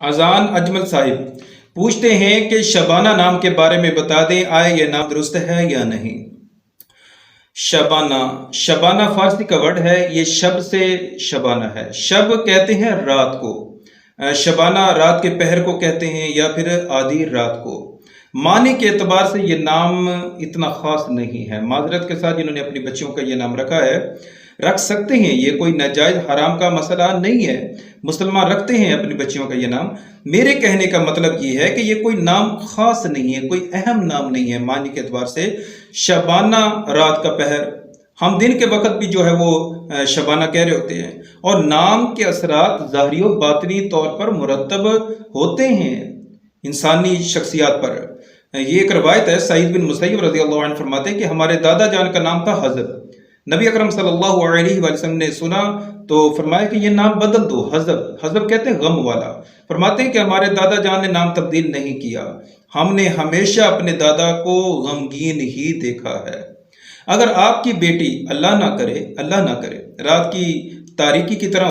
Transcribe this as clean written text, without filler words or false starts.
अजान अजमल साहिब पूछते हैं कि शबाना नाम के बारे में बता दें, आए ये नाम दुरुस्त है या नहीं। शबाना शबाना फारसी का वर्ड है, ये शब से शबाना है। शब कहते हैं रात को, शबाना रात के पहर को कहते हैं या फिर आधी रात को। मानी के एतबार से ये नाम इतना ख़ास नहीं है। माजरत के साथ जिन्होंने अपनी बच्चियों का ये नाम रखा है, रख सकते हैं, ये कोई नाजायज़ हराम का मसला नहीं है। मुसलमान रखते हैं अपनी बच्चियों का ये नाम। मेरे कहने का मतलब ये है कि ये कोई नाम ख़ास नहीं है, कोई अहम नाम नहीं है। मानी के एतबार से शबाना रात का पहर, हम दिन के वक्त भी जो है वो शबाना कह रहे होते हैं। और नाम के असरात ज़ाहरी व बातिनी तौर पर मुरतब होते हैं इंसानी शख्सियात पर। ये एक रवायत है, सईद बिन मुसय्यब रज़ी अल्लाहु अन्हु फरमाते हैं कि हमारे दादा जान का नाम था हज़ब। नबी अकरम सल्लल्लाहु अलैहि वसल्लम ने सुना तो फरमाया कि ये नाम बदल दो, हज़ब। हज़ब कहते हैं गम वाला। फरमाते हैं कि हमारे दादा जान ने नाम तब्दील नहीं किया, हमने हमेशा अपने दादा को गमगीन ही देखा है। अगर आपकी बेटी अल्लाह ना करे रात की तारीकी की तरह